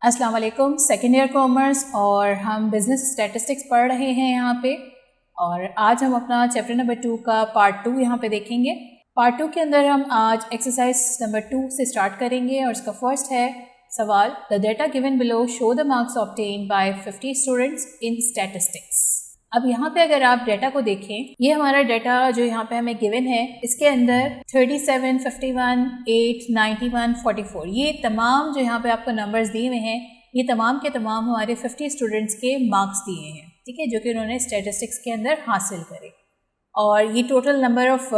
अस्सलाम वालेकुम। Second year commerce और हम बिज़नेस स्टैटिस्टिक्स पढ़ रहे हैं यहाँ पे। और आज हम अपना चैप्टर नंबर 2 का पार्ट 2 यहाँ पे देखेंगे। पार्ट 2 के अंदर हम आज एक्सरसाइज नंबर 2 से स्टार्ट करेंगे और इसका फर्स्ट है सवाल, the data given below show the marks obtained by 50 students in statistics. अब यहाँ पे अगर आप डेटा को देखें, ये हमारा डेटा जो यहाँ पे हमें गिवन है, इसके अंदर 37, 51, 8, 91, 44 ये तमाम जो यहाँ पे आपको नंबर्स दिए हुए हैं, ये तमाम के तमाम हमारे 50 स्टूडेंट्स के मार्क्स दिए हैं, ठीक है, जो कि उन्होंने स्टैटिस्टिक्स के अंदर हासिल करे। और ये टोटल नंबर ऑफ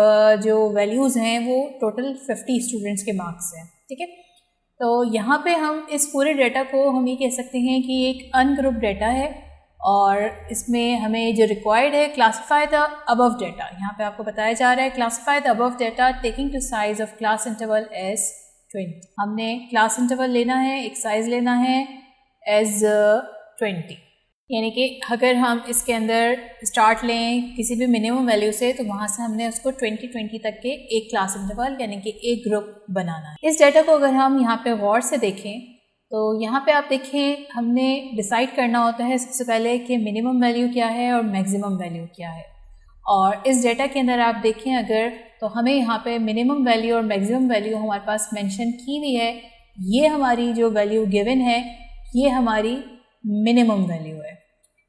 जो वैल्यूज़ हैं वो टोटल 50 स्टूडेंट्स के मार्क्स हैं, ठीक है। तो यहाँ पे हम इस पूरे डेटा को हम ये कह सकते हैं कि एक अनग्रुप डेटा है और इसमें हमें जो रिक्वायर्ड है क्लासीफाई द अबव डेटा। यहाँ पे आपको बताया जा रहा है classify the above data taking to size of class interval as 20। हमने क्लास इंटरवल लेना है, एक साइज लेना है एज 20, यानी कि अगर हम इसके अंदर स्टार्ट लें किसी भी मिनिमम वैल्यू से तो वहाँ से हमने उसको 20 तक के एक क्लास इंटरवल यानी कि एक ग्रुप बनाना है। इस डेटा को अगर हम यहाँ पे गौर से देखें तो यहाँ पे आप देखें हमने डिसाइड करना होता है सबसे पहले कि मिनिमम वैल्यू क्या है और मैक्सिमम वैल्यू क्या है। और इस डेटा के अंदर आप देखें अगर तो हमें यहाँ पे मिनिमम वैल्यू और मैक्सिमम वैल्यू हमारे पास मेंशन की हुई है। ये हमारी जो वैल्यू गिवन है ये हमारी मिनिमम वैल्यू है।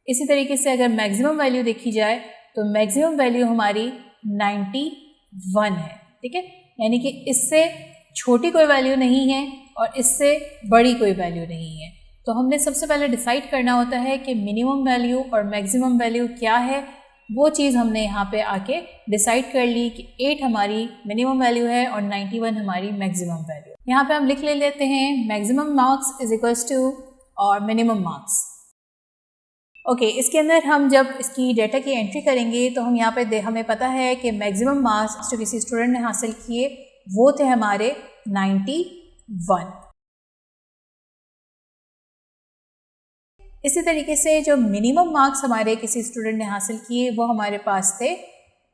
इसी तरीके से अगर मैक्सिमम वैल्यू देखी जाए तो मैक्सिमम वैल्यू हमारी 91 है, ठीक है, यानी कि इससे छोटी कोई वैल्यू नहीं है और इससे बड़ी कोई वैल्यू नहीं है। तो हमने सबसे पहले डिसाइड करना होता है कि मिनिमम वैल्यू और मैक्सिमम वैल्यू क्या है। वो चीज़ हमने यहाँ पे आके डिसाइड कर ली कि 8 हमारी मिनिमम वैल्यू है और 91 हमारी मैक्सिमम वैल्यू। यहाँ पे हम लिख लेते हैं maximum marks is equals to और मिनिमम मार्क्स। ओके, इसके अंदर हम जब इसकी डेटा की एंट्री करेंगे तो हम यहाँ पे हमें पता है कि मैक्सिमम मार्क्स जो किसी स्टूडेंट ने हासिल किए वो थे हमारे 91। इसी तरीके से जो मिनिमम मार्क्स हमारे किसी स्टूडेंट ने हासिल किए वो हमारे पास थे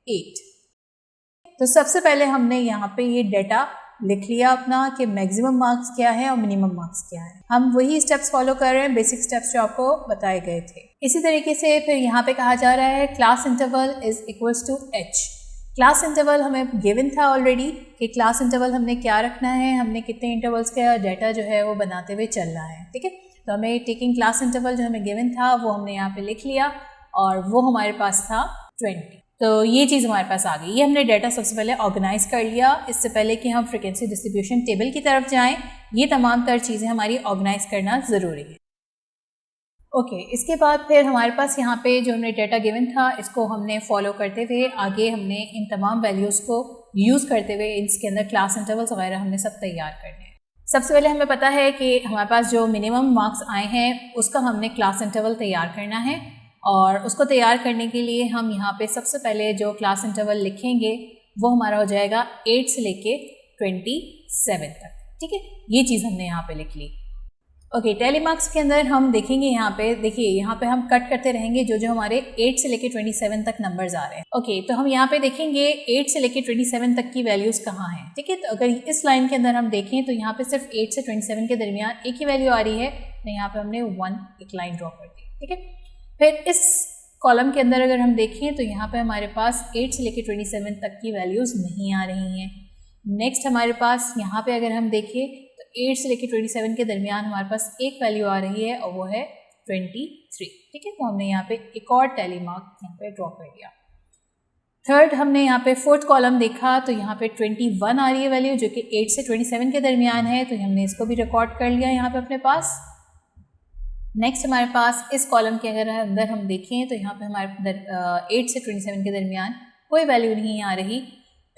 8। तो सबसे पहले हमने यहाँ पे ये डेटा लिख लिया अपना कि मैक्सिमम मार्क्स क्या है और मिनिमम मार्क्स क्या है। हम वही स्टेप्स फॉलो कर रहे हैं, बेसिक स्टेप्स जो आपको बताए गए थे। इसी तरीके से फिर यहाँ पे कहा जा रहा है class interval is equals to h। Class interval हमें गिवन था ऑलरेडी कि क्लास इंटरवल हमने क्या रखना है, हमने कितने इंटरवल्स का डेटा जो है वो बनाते हुए चलना है, ठीक है। तो हमें टेकिंग क्लास इंटरवल जो हमें गिवन था वो हमने यहाँ पे लिख लिया और वो हमारे पास था 20। तो ये चीज़ हमारे पास आ गई। ये हमने डेटा सबसे पहले ऑर्गेनाइज कर लिया। इससे पहले कि हम फ्रीक्वेंसी डिस्ट्रीब्यूशन टेबल की तरफ जाएँ, ये तमाम तर चीज़ें हमारी ऑर्गेनाइज करना ज़रूरी है। ओके, इसके बाद फिर हमारे पास यहाँ पे जो हमने डेटा गिवन था इसको हमने फॉलो करते हुए आगे हमने इन तमाम वैल्यूज़ को यूज़ करते हुए इसके अंदर क्लास इंटरवल्स वगैरह हमने सब तैयार करने हैं। सबसे पहले हमें पता है कि हमारे पास जो मिनिमम मार्क्स आए हैं उसका हमने क्लास इंटरवल तैयार करना है और उसको तैयार करने के लिए हम यहाँ पे सबसे पहले जो क्लास इंटरवल लिखेंगे वो हमारा हो जाएगा 8 से लेके 27 तक, ठीक है। ये चीज़ हमने यहाँ पे लिख ली। ओके, टैली मार्क्स के अंदर हम देखेंगे यहाँ पे, देखिए यहाँ पे हम कट करते रहेंगे जो जो हमारे 8 से लेके 27 तक नंबर्स आ रहे हैं। ओके, तो हम यहाँ पे देखेंगे 8 से लेके 27 तक की वैल्यूज़ कहाँ हैं, ठीक है। तो अगर इस लाइन के अंदर हम देखें तो यहाँ पे सिर्फ 8 से 27 के दरमियान एक ही वैल्यू आ रही है, तो यहाँ पे हमने 1 एक लाइन ड्रॉ कर दी, ठीक है। फिर इस कॉलम के अंदर अगर हम देखें तो यहाँ पे हमारे पास 8 से लेके 27 तक की वैल्यूज़ नहीं आ रही हैं। नेक्स्ट हमारे पास यहाँ पे अगर हम देखें 8 से लेके 27 के दरमियान हमारे पास एक वैल्यू आ रही है और वो है 23, ठीक है। तो हमने यहाँ पे एक और टैली मार्क यहाँ पे ड्रॉ कर दिया। थर्ड हमने यहाँ पे फोर्थ कॉलम देखा तो यहाँ पे 21 आ रही है वैल्यू जो कि 8 से 27 के दरमियान है, तो हमने इसको भी रिकॉर्ड कर लिया यहाँ पे अपने पास। नेक्स्ट हमारे पास इस कॉलम के अंदर हम देखें तो यहाँ पे हमारे 8 से 27 के दरमियान कोई वैल्यू नहीं आ रही।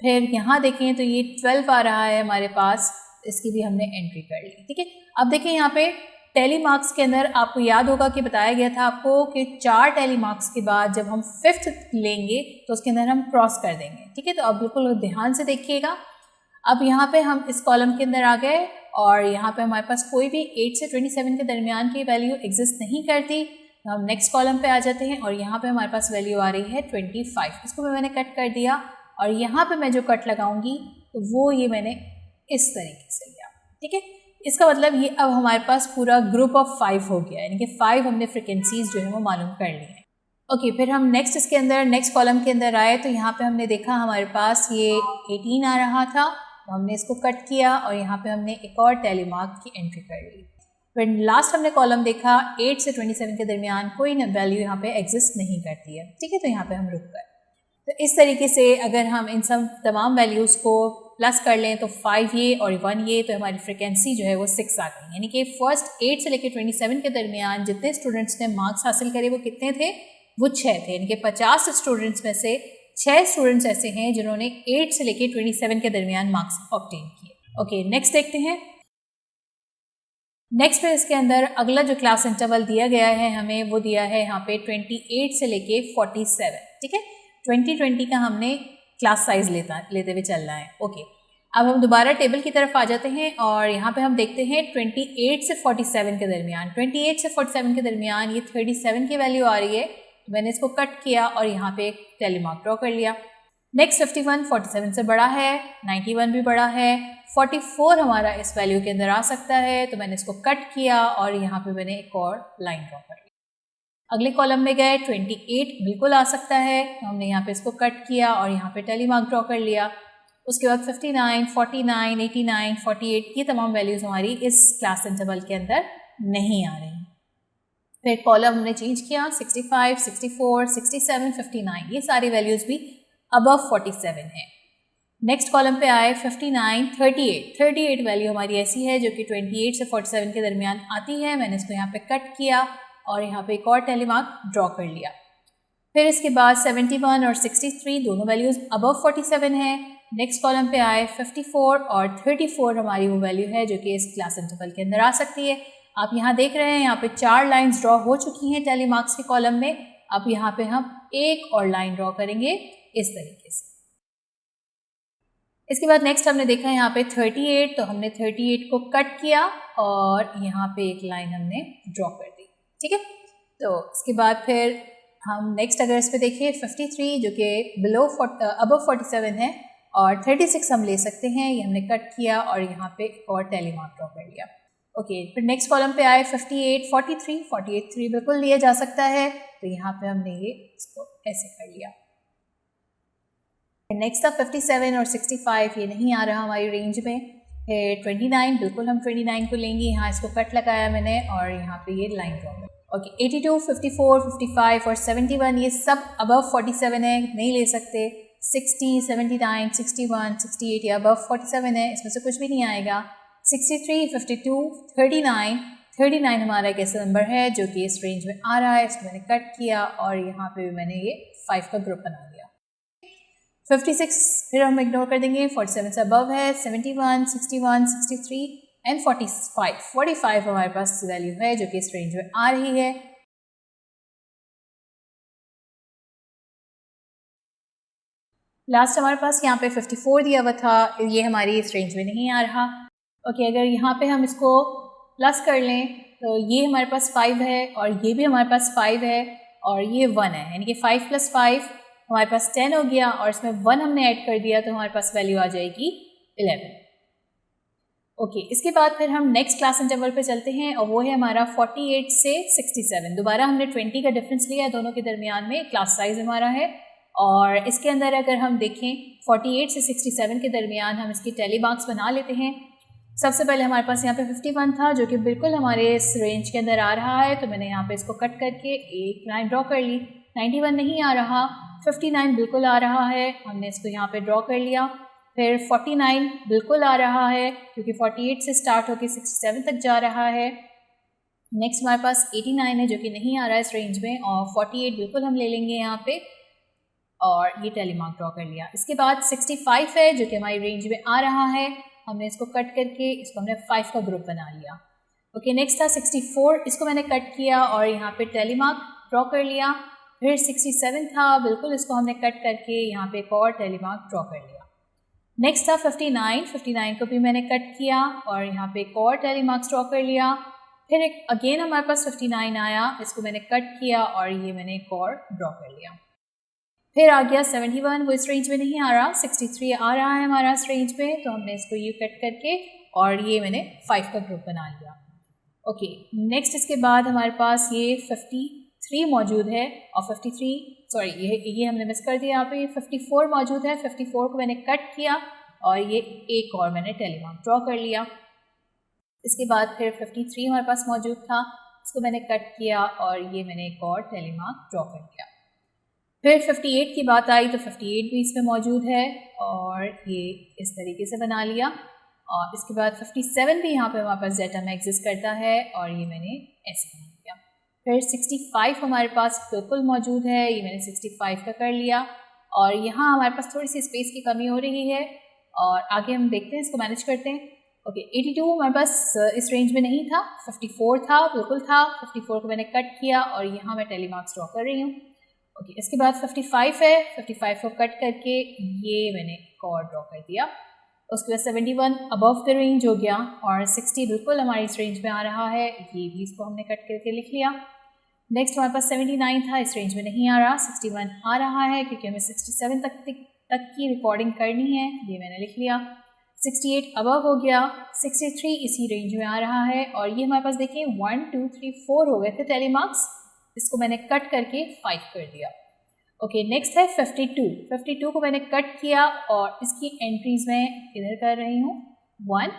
फिर यहाँ देखें तो ये 12 आ रहा है हमारे पास, इसकी भी हमने एंट्री कर ली, ठीक है। अब देखिए यहाँ पे टैली मार्क्स के अंदर आपको याद होगा कि बताया गया था आपको कि 4 टैली मार्क्स के बाद जब हम 5th लेंगे तो उसके अंदर हम क्रॉस कर देंगे, ठीक है। तो अब बिल्कुल ध्यान से देखिएगा। अब यहाँ पे हम इस कॉलम के अंदर आ गए और यहाँ पे हमारे पास कोई भी 8 से 27 के दरमियान की वैल्यू एग्जिस्ट नहीं करती। तो हम नेक्स्ट कॉलम पे आ जाते हैं और यहाँ पे हमारे पास वैल्यू आ रही है 25। इसको मैंने कट कर दिया और यहाँ पे मैं जो कट लगाऊंगी तो वो ये मैंने इस तरीके से लिया, ठीक है। इसका मतलब ये अब हमारे पास पूरा ग्रुप ऑफ 5 हो गया, यानी कि 5 हमने फ्रिक्वेंसीज जो है वो मालूम कर ली हैं। ओके, फिर हम नेक्स्ट इसके अंदर नेक्स्ट कॉलम के अंदर आए तो यहाँ पे हमने देखा हमारे पास ये 18 आ रहा था, तो हमने इसको कट किया और यहाँ पे हमने एक और टैली मार्क की एंट्री कर ली। फिर लास्ट हमने कॉलम देखा 8 से 27 के दरमियान कोई वैल्यू यहाँ पे एग्जिस्ट नहीं करती है, ठीक है, तो यहाँ पे हम रुक गए। तो इस तरीके से अगर हम इन सब तमाम वैल्यूज़ को प्लस कर लें तो 5 ये और 1 ये, तो हमारी फ्रिक्वेंसी जो है वो 6 आ गई। यानी कि फर्स्ट 8 से लेकर 27 के दरमियान जितने स्टूडेंट्स ने मार्क्स हासिल करे वो कितने थे, वो 6 थे। यानी कि 50 स्टूडेंट्स में से 6 स्टूडेंट्स ऐसे हैं जिन्होंने 8 से लेकर 27 के दरमियान मार्क्स ऑब्टेन किए। ओके, नेक्स्ट देखते हैं। नेक्स्ट में इसके अंदर अगला जो क्लास इंटरवल दिया गया है हमें, वो दिया है यहाँ पे 28 से लेके 47, ठीक है। 20 का हमने क्लास साइज लेते हुए चल रहा है। ओके, अब हम दोबारा टेबल की तरफ आ जाते हैं और यहाँ पे हम देखते हैं 28 से 47 के दरमियान, 28 से 47 के दरमियान ये 37 की वैल्यू आ रही है, तो मैंने इसको कट किया और यहाँ पे एक टैली मार्क ड्रॉ कर लिया। नेक्स्ट 51 47 से बड़ा है, 91 भी बड़ा है, 44 हमारा इस वैल्यू के अंदर आ सकता है, तो मैंने इसको कट किया और यहाँ पे मैंने एक और लाइन ड्रॉ कर ली। अगले कॉलम में गए 28 बिल्कुल आ सकता है, तो हमने यहाँ पे इसको कट किया और यहाँ पे टैली मार्क ड्रॉ कर लिया। उसके बाद 59, 49, 89, 48 ये तमाम वैल्यूज़ हमारी इस क्लास इंटरवल के अंदर नहीं आ रही। फिर कॉलम हमने चेंज किया 65, 64, 67, 59 ये सारी वैल्यूज़ भी अबव 47 है। नेक्स्ट कॉलम पे आए 59, 38 वैल्यू हमारी ऐसी है जो कि 28 से 47 के दरमियान आती है। मैंने इसको यहाँ पे कट किया और यहाँ पे एक और टैली मार्क ड्रॉ कर लिया। फिर इसके बाद 71 और 63 दोनों वैल्यूज़ अबव 47 है। नेक्स्ट कॉलम पे आए 54 और 34 हमारी वो वैल्यू है जो कि इस क्लास इंटरवल के अंदर आ सकती है। आप यहाँ देख रहे हैं यहाँ पे 4 लाइन्स ड्रॉ हो चुकी हैं टैली मार्क्स के कॉलम में। अब यहाँ पे हम एक और लाइन ड्रॉ करेंगे इस तरीके से। इसके बाद नेक्स्ट हमने देखा यहाँ पे 38, तो हमने 38 को कट किया और यहाँ पे एक लाइन हमने ड्रॉ कर दी, ठीक है। तो इसके बाद फिर हम नेक्स्ट अगर इस पे देखिए 53 जो कि अबव 47 है और 36 हम ले सकते हैं, ये हमने कट किया और यहाँ पे एक और टैली मार्क ड्रॉ कर लिया। ओके, फिर नेक्स्ट कॉलम पे आए 58, 43 बिल्कुल लिया जा सकता है, तो यहाँ पे हमने ये इसको ऐसे कर लिया। नेक्स्ट अब 57 और 65 ये नहीं आ रहा हमारी रेंज में। 29 बिल्कुल हम 29 को लेंगे, यहाँ इसको कट लगाया मैंने और यहाँ पे ये लाइन ड्रॉ है। ओके, 82, 54, 55 और 71 ये सब अबव 47 है, नहीं ले सकते। 60, 79, 61, 68 ये अबव 47 है, इसमें से कुछ भी नहीं आएगा। 63, 52, 39 हमारा एक ऐसा नंबर है जो कि इस रेंज में आ रहा है, इसको मैंने कट किया और यहाँ पे भी मैंने ये 5 का ग्रुप बना लिया। 56 फिर हम इग्नोर कर देंगे, 47 से अबव है। 71, 61, 63 एंड 45 हमारे पास वैल्यू है जो कि इस रेंज में आ रही है। लास्ट हमारे पास यहाँ पे 54 दिया हुआ था, ये हमारी इस रेंज में नहीं आ रहा। ओके, अगर यहाँ पे हम इसको प्लस कर लें तो ये हमारे पास 5 है और ये भी हमारे पास 5 है और ये 1 है, यानी कि 5 + 5 हमारे पास 10 हो गया और इसमें 1 हमने ऐड कर दिया तो हमारे पास वैल्यू आ जाएगी 11। ओके, इसके बाद फिर हम नेक्स्ट क्लास इंटरवल पे चलते हैं और वो है हमारा 48 से 67। दोबारा हमने 20 का डिफरेंस लिया है दोनों के दरमियान में, क्लास साइज हमारा है। और इसके अंदर अगर हम देखें 48 से 67 के दरमियान हम इसकी टैली मार्क्स बना लेते हैं। सबसे पहले हमारे पास यहाँ पे 51 था जो कि बिल्कुल हमारे इस रेंज के अंदर आ रहा है, तो मैंने यहाँ पे इसको कट करके एक लाइन ड्रॉ कर ली। 91 नहीं आ रहा, 59 बिल्कुल आ रहा है, हमने इसको यहाँ पे ड्रॉ कर लिया। फिर 49 बिल्कुल आ रहा है क्योंकि 48 से स्टार्ट होकर 67 तक जा रहा है। नेक्स्ट हमारे पास 89 है जो कि नहीं आ रहा है इस रेंज में, और 48 बिल्कुल हम ले लेंगे यहाँ पे और ये टैली मार्क ड्रॉ कर लिया। इसके बाद 65 है जो कि हमारी रेंज में आ रहा है, हमने इसको कट करके इसको हमने 5 का ग्रुप बना लिया। ओके, नेक्स्ट था 64, इसको मैंने कट किया और यहाँ पे टैली मार्क ड्रॉ कर लिया। फिर 67 था, बिल्कुल इसको हमने कट करके यहाँ पे एक और टैली मार्क ड्रॉ कर लिया। नेक्स्ट था 59 को भी मैंने कट किया और यहाँ पे एक और टैली मार्क्स ड्रॉ कर लिया। फिर एक अगेन हमारे पास 59 आया, इसको मैंने कट किया और ये मैंने एक और ड्रॉ कर लिया। फिर आ गया 71, वो इस रेंज में नहीं आ रहा, 63 आ रहा है हमारा इस रेंज में, तो हमने इसको ये कट करके और ये मैंने 5 का ग्रुप बना लिया। ओके, नेक्स्ट इसके बाद हमारे पास ये 53 मौजूद है और 53 सॉरी ये हमने मिस कर दिया, यहाँ पे 54 मौजूद है। 54 को मैंने कट किया और ये एक और मैंने टेलीमार्क ड्रॉ कर लिया। इसके बाद फिर 53 हमारे पास मौजूद था, इसको मैंने कट किया और ये मैंने एक और टेलीमार्क ड्रॉ कर दिया। फिर 58 की बात आई तो 58 भी इसमें मौजूद है और ये इस तरीके से बना लिया। और इसके बाद 57 भी यहाँ पे हमारे पास डाटा में एग्जिस्ट करता है और ये मैंने ऐसे बना लिया। फिर 65 हमारे पास बिल्कुल मौजूद है, ये मैंने 65 का कर लिया और यहाँ हमारे पास थोड़ी सी स्पेस की कमी हो रही है और आगे हम देखते हैं, इसको मैनेज करते हैं। ओके, 82 हमारे पास इस रेंज में नहीं था, 54 था, बिल्कुल था। 54 को मैंने कट किया और यहाँ मैं टेलीमार्क्स ड्रॉ कर रही हूँ। ओके, इसके बाद 55 है, 55 को कट करके ये मैंने एक और ड्रॉ कर दिया। उसके बाद 71 अबव द रेंज हो गया और 60 बिल्कुल हमारी इस रेंज में आ रहा है, ये भी इसको हमने कट करके लिख लिया। नेक्स्ट हमारे पास 79 था, इस रेंज में नहीं आ रहा, 61 आ रहा है क्योंकि हमें 67 तक की रिकॉर्डिंग करनी है, ये मैंने लिख लिया। 68 अबव हो गया, 63 इसी रेंज में आ रहा है और ये हमारे पास देखिए 1 2 3 4 हो गए थे टेलीमार्क्स, इसको मैंने कट करके 5 कर दिया। ओके, नेक्स्ट है 52। 52 को मैंने कट किया और इसकी एंट्रीज मैं इधर कर रही हूँ 1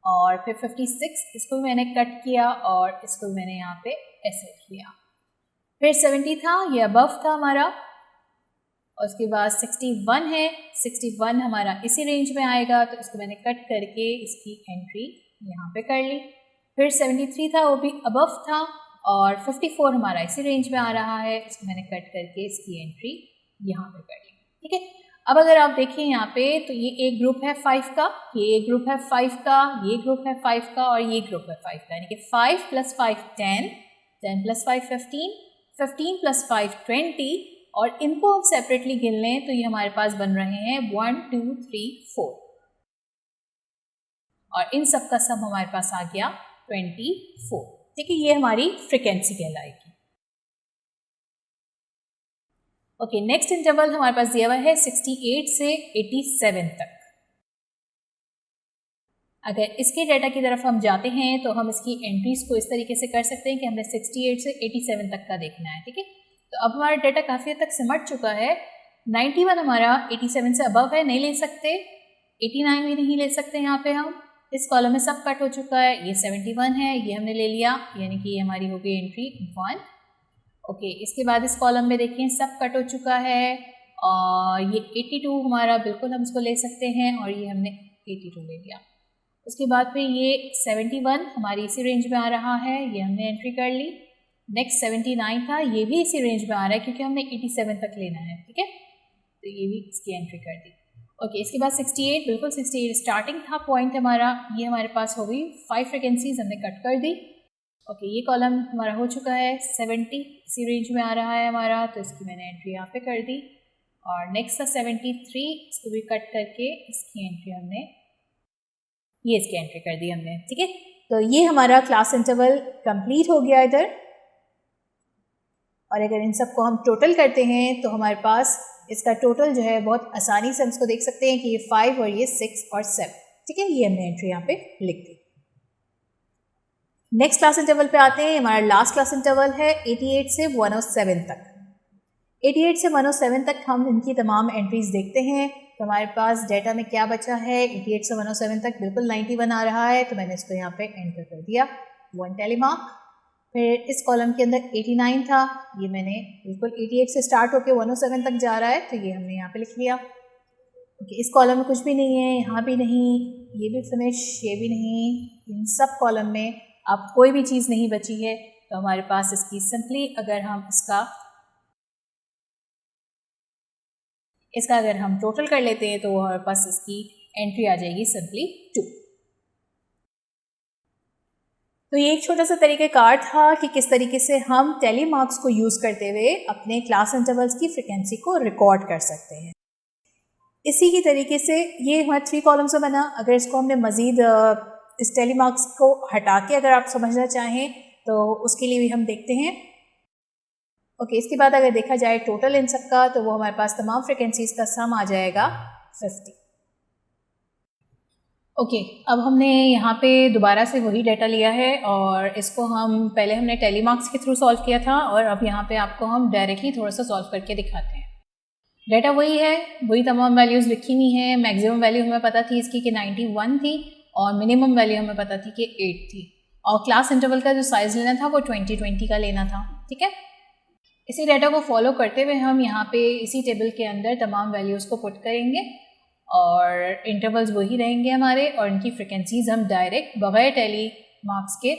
और फिर 56 इसको मैंने कट किया और इसको मैंने यहाँ पे ऐसे किया। फिर 70 था, ये अबव था हमारा और उसके बाद 61 है, 61 हमारा इसी रेंज में आएगा तो इसको मैंने कट करके इसकी एंट्री यहाँ पे कर ली। फिर 73 था, वो भी अबव था और 54 हमारा इसी रेंज में आ रहा है, इसको मैंने कट करके इसकी एंट्री यहाँ पे कर ली। ठीक है, अब अगर आप देखें यहाँ पे तो ये एक ग्रुप है 5 का, ये एक ग्रुप है 5 का, ये ग्रुप है 5 का और ये ग्रुप है 5 का, यानी कि 5 + 5 10, 10 + 5 15, 15 + 5 20 और इनको हम सेपरेटली गिन लें तो ये हमारे पास बन रहे हैं 1 2 3 4 और इन सब का सम हमारे पास आ गया 24। ठीक है, ये हमारी फ्रीक्वेंसी कहलाएगी। ओके, नेक्स्ट इंटरवल हमारे पास दिया हुआ है 68 से 87 तक। अगर इसके डाटा की तरफ हम जाते हैं तो हम इसकी एंट्रीज को इस तरीके से कर सकते हैं कि हमने 68 से 87 तक का देखना है। ठीक है, तो अब हमारा डाटा काफ़ी हद तक सिमट चुका है। 91 हमारा 87 से अबव है, नहीं ले सकते, 89 भी नहीं ले सकते। यहाँ पे हम इस कॉलम में सब कट हो चुका है, ये 71 है, ये हमने ले लिया, यानी कि ये हमारी हो गई एंट्री 1। ओके, इसके बाद इस कॉलम में देखिए सब कट हो चुका है और ये 82 हमारा बिल्कुल हम इसको ले सकते हैं और ये हमने 82 ले लिया। उसके बाद फिर ये 71 हमारी इसी रेंज में आ रहा है, ये हमने एंट्री कर ली। नेक्स्ट 79 था, ये भी इसी रेंज में आ रहा है क्योंकि हमने 87 तक लेना है। ठीक है, तो ये भी इसकी एंट्री कर दी। ओके, इसके बाद 68 बिल्कुल 68 स्टार्टिंग था पॉइंट हमारा, ये हमारे पास हो गई 5 फ्रिक्वेंसीज हमने कट कर दी। ओके, ये कॉलम हमारा हो चुका है 70 इसी रेंज में आ रहा है हमारा, तो इसकी मैंने एंट्री यहाँ पे कर दी। और नेक्स्ट था 73, इसको भी कट करके इसकी एंट्री हमने ये इसकी एंट्री कर दी हमने। ठीक है, तो ये हमारा क्लास इंटरवल कंप्लीट हो गया इधर। और अगर इन सबको हम टोटल करते हैं तो हमारे पास इसका टोटल जो है बहुत आसानी से हम इसको देख सकते हैं कि ये 5 और ये 6 और 7। ठीक है, ये हमने एंट्री यहाँ पे लिख दी। नेक्स्ट क्लास इंटरवल पे आते हैं। हमारा लास्ट क्लास इंटरवल है 88 से 107 तक। 88 से 107 तक हम इनकी तमाम एंट्रीज देखते हैं। तो हमारे पास डाटा में क्या बचा है, 88 से 107 तक बिल्कुल 91 आ रहा है, तो मैंने इसको यहाँ पे एंटर कर दिया 1 टेलीमार्क। फिर इस कॉलम के अंदर 89 था, ये मैंने बिल्कुल 88 से स्टार्ट होकर 107 तक जा रहा है, तो ये हमने यहाँ पे लिख लिया। ओके, इस कॉलम में कुछ भी नहीं है, यहाँ भी नहीं, ये भी फिनिश, ये भी नहीं, इन सब कॉलम में अब कोई भी चीज़ नहीं बची है। तो हमारे पास इसकी सिंपली अगर हम इसका अगर हम टोटल कर लेते हैं तो हमारे पास इसकी एंट्री आ जाएगी सिंपली 2। तो ये एक छोटा सा तरीक़ाकार था कि किस तरीके से हम टेलीमार्क्स को यूज़ करते हुए अपने क्लास इंटरवल्स की फ्रिक्वेंसी को रिकॉर्ड कर सकते हैं। इसी की तरीके से ये हमारे 3 कॉलम से बना। अगर इसको हमने मज़ीद इस टेलीमार्क्स को हटा के अगर आप समझना चाहें तो उसके लिए भी हम देखते हैं। ओके, इसके बाद अगर देखा जाए टोटल इन सब का तो वो हमारे पास तमाम फ्रिक्वेंसीज का सम आ जाएगा 50। ओके, अब हमने यहाँ पे दोबारा से वही डाटा लिया है और इसको हम पहले हमने टेलीमार्क्स के थ्रू सॉल्व किया था और अब यहाँ पे आपको हम डायरेक्टली थोड़ा सा सॉल्व करके दिखाते हैं। डाटा वही है, वही तमाम वैल्यूज़ लिखी हुई हैं। मैक्सिमम वैल्यू हमें पता थी इसकी कि 91 थी और मिनिमम वैल्यू हमें पता थी कि 8 थी और क्लास इंटरवल का जो साइज़ लेना था वो 2020 का लेना था। ठीक है, इसी डाटा को फॉलो करते हुए हम यहाँ पे इसी टेबल के अंदर तमाम वैल्यूज़ को पुट करेंगे और इंटरवल्स वही रहेंगे हमारे और इनकी फ्रिक्वेंसीज हम डायरेक्ट बगैर टेली मार्क्स के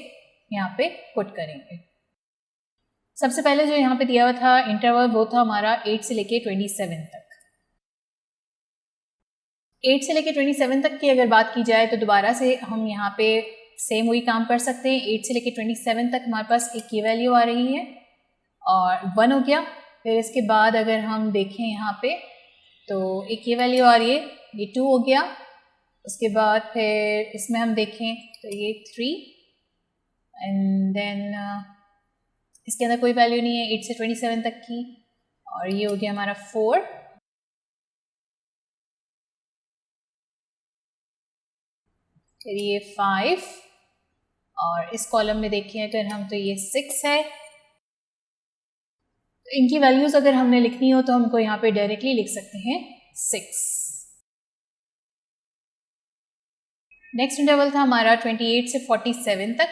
यहाँ पे पुट करेंगे। सबसे पहले जो यहाँ पे दिया हुआ था इंटरवल वो था हमारा 8 से लेके 27 तक। 8 से लेके 27 तक की अगर बात की जाए तो दोबारा से हम यहाँ पे सेम वही काम कर सकते हैं। 8 से लेके 27 तक हमारे पास एक की वैल्यू आ रही है और 1 हो गया। फिर इसके बाद अगर हम देखें यहाँ पे तो एक ये वैल्यू आ रही है, ये 2 हो गया। उसके बाद फिर इसमें हम देखें तो ये 3 एंड देन इसके अंदर कोई वैल्यू नहीं है 8 से 27 तक की और ये हो गया हमारा 4। फिर ये 5 और इस कॉलम में देखें अगर हम तो ये 6 है। तो इनकी वैल्यूज अगर हमने लिखनी हो तो हमको यहाँ पे डायरेक्टली लिख सकते हैं 6। नेक्स्ट इंटरवल था हमारा 28 से 47 तक।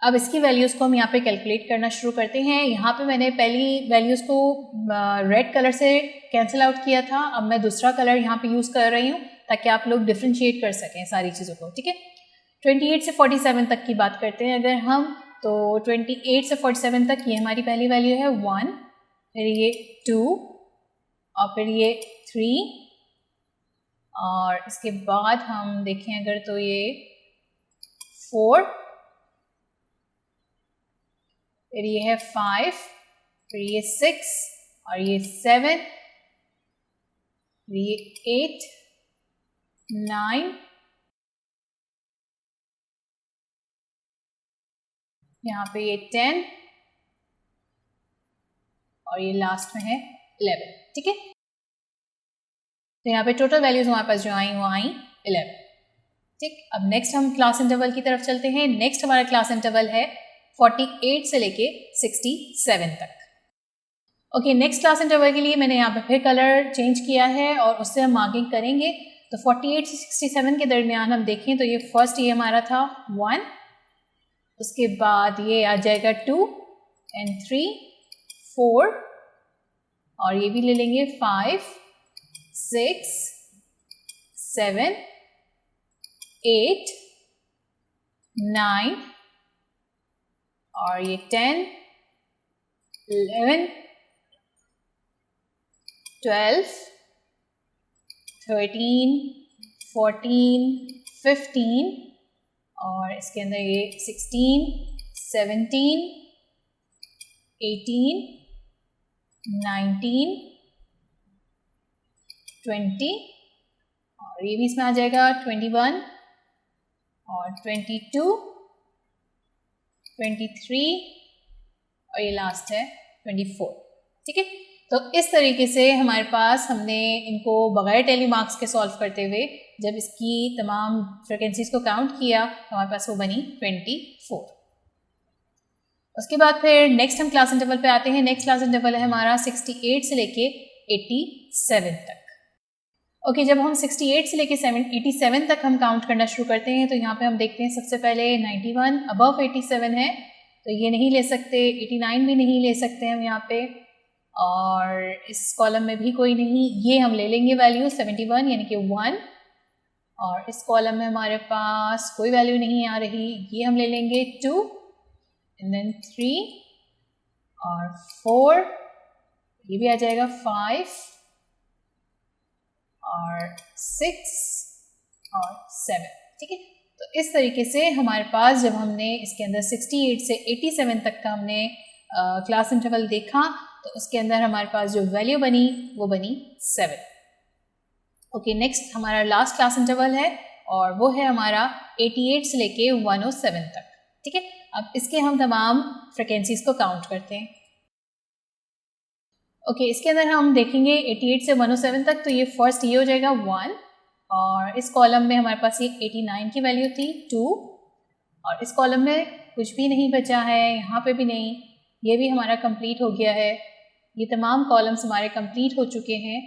अब इसकी वैल्यूज़ को हम यहाँ पे कैलकुलेट करना शुरू करते हैं। यहाँ पे मैंने पहली वैल्यूज़ को रेड कलर से कैंसिल आउट किया था, अब मैं दूसरा कलर यहाँ पे यूज़ कर रही हूँ ताकि आप लोग डिफ्रेंशिएट कर सकें सारी चीज़ों को। ठीक है, 28 से 47 तक की बात करते हैं अगर हम तो 28 से 47 तक ये हमारी पहली वैल्यू है 1, फिर ये 2 और फिर ये 3 और इसके बाद हम देखें अगर तो ये 4, फिर ये है 5, फिर ये 6 और ये 7, फिर ये 8, 9, यहाँ पे ये 10 और ये लास्ट में है 11। ठीक है, तो यहाँ पे टोटल वैल्यूज हमारे पास जो आई वो आई 11। ठीक, अब नेक्स्ट हम क्लास इंटरवल की तरफ चलते हैं। नेक्स्ट हमारा क्लास इंटरवल है 48 से लेके 67 तक। ओके, नेक्स्ट क्लास इंटरवल के लिए मैंने यहाँ पे फिर कलर चेंज किया है और उससे हम मार्किंग करेंगे। तो 48 से 67 के दरमियान हम देखें तो ये फर्स्ट ये हमारा था 1, उसके बाद ये आ जाएगा 2 एंड 3, 4 और ये भी ले लेंगे 5, 6, 7, 8, 9 और ये 10, 11, 12, 13, 14, 15 और इसके अंदर ये 16, 17, 18, 19, 20 और ये भी इसमें आ जाएगा 21 और 22, 23 और ये लास्ट है 24। ठीक है, तो इस तरीके से हमारे पास हमने इनको बगैर टेली मार्क्स के सॉल्व करते हुए जब इसकी तमाम फ्रिक्वेंसीज को काउंट किया तो हमारे पास वो बनी 24। उसके बाद फिर नेक्स्ट हम क्लास इंटरवल पे आते हैं। नेक्स्ट क्लास इंटरवल है हमारा 68 से लेके 87 तक। ओके, जब हम 68 से लेके 87 तक हम काउंट करना शुरू करते हैं तो यहाँ पे हम देखते हैं सबसे पहले 91 अबव 87 है तो ये नहीं ले सकते, 89 भी नहीं ले सकते हम यहाँ पे और इस कॉलम में भी कोई नहीं, ये हम ले लेंगे वैल्यू 71 यानी कि 1 और इस कॉलम में हमारे पास कोई वैल्यू नहीं आ रही, ये हम ले लेंगे 2 एंड देन 3 और 4, ये भी आ जाएगा 5 और 6 और 7। ठीक है, तो इस तरीके से हमारे पास जब हमने इसके अंदर 68 से 87 तक का हमने क्लास इंटरवल देखा तो उसके अंदर हमारे पास जो वैल्यू बनी वो बनी 7। ओके, नेक्स्ट हमारा लास्ट क्लास इंटरवल है और वो है हमारा 88 से लेके 107 तक। ठीक है, अब इसके हम तमाम फ्रिक्वेंसीज को काउंट करते हैं। ओके, इसके अंदर हम देखेंगे 88 से 107 तक, तो ये फर्स्ट ये हो जाएगा 1, और इस कॉलम में हमारे पास ये 89 की वैल्यू थी 2, और इस कॉलम में कुछ भी नहीं बचा है, यहाँ पे भी नहीं, ये भी हमारा कंप्लीट हो गया है। ये तमाम कॉलम्स हमारे कंप्लीट हो चुके हैं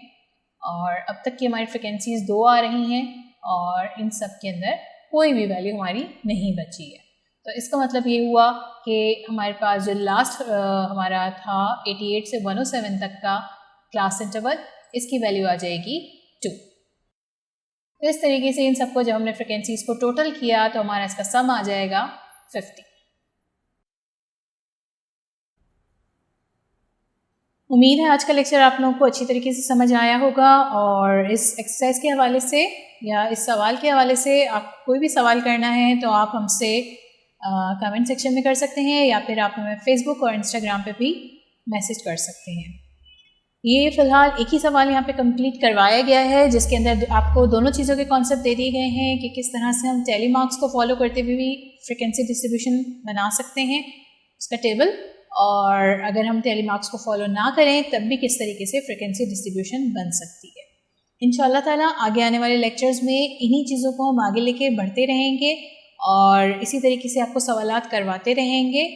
और अब तक की हमारी फ्रिक्वेंसीज 2 आ रही हैं और इन सब के अंदर कोई भी वैल्यू हमारी नहीं बची है। तो इसका मतलब ये हुआ कि हमारे पास जो लास्ट हमारा था 88 से 107 तक का क्लास इंटरवल, इसकी वैल्यू आ जाएगी 2। तो इस तरीके से इन सबको जब हमने फ्रिक्वेंसीज को टोटल किया तो हमारा इसका सम आ जाएगा 50। उम्मीद है आज का लेक्चर आप लोगों को अच्छी तरीके से समझ आया होगा, और इस एक्सरसाइज के हवाले से या इस सवाल के हवाले से आप कोई भी सवाल करना है तो आप हमसे कमेंट सेक्शन में कर सकते हैं, या फिर आप हमें फेसबुक और इंस्टाग्राम पे भी मैसेज कर सकते हैं। ये फ़िलहाल एक ही सवाल यहाँ पे कंप्लीट करवाया गया है, जिसके अंदर आपको दोनों चीज़ों के कॉन्सेप्ट दे दिए गए हैं कि किस तरह से हम टेली मार्क्स को फॉलो करते हुए भी फ्रिक्वेंसी डिस्ट्रीब्यूशन बना सकते हैं, उसका टेबल, और अगर हम टेली मार्क्स को फॉलो ना करें तब भी किस तरीके से फ्रिक्वेंसी डिस्ट्रीब्यूशन बन सकती है। इंशाल्लाह ताला आगे आने वाले लेक्चर्स में इन्हीं चीज़ों को हम आगे लेके बढ़ते रहेंगे और इसी तरीके से आपको सवालात करवाते रहेंगे।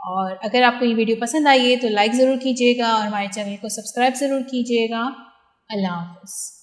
और अगर आपको ये वीडियो पसंद आई है तो लाइक ज़रूर कीजिएगा और हमारे चैनल को सब्सक्राइब ज़रूर कीजिएगा। अल्लाह हाफ़िज़।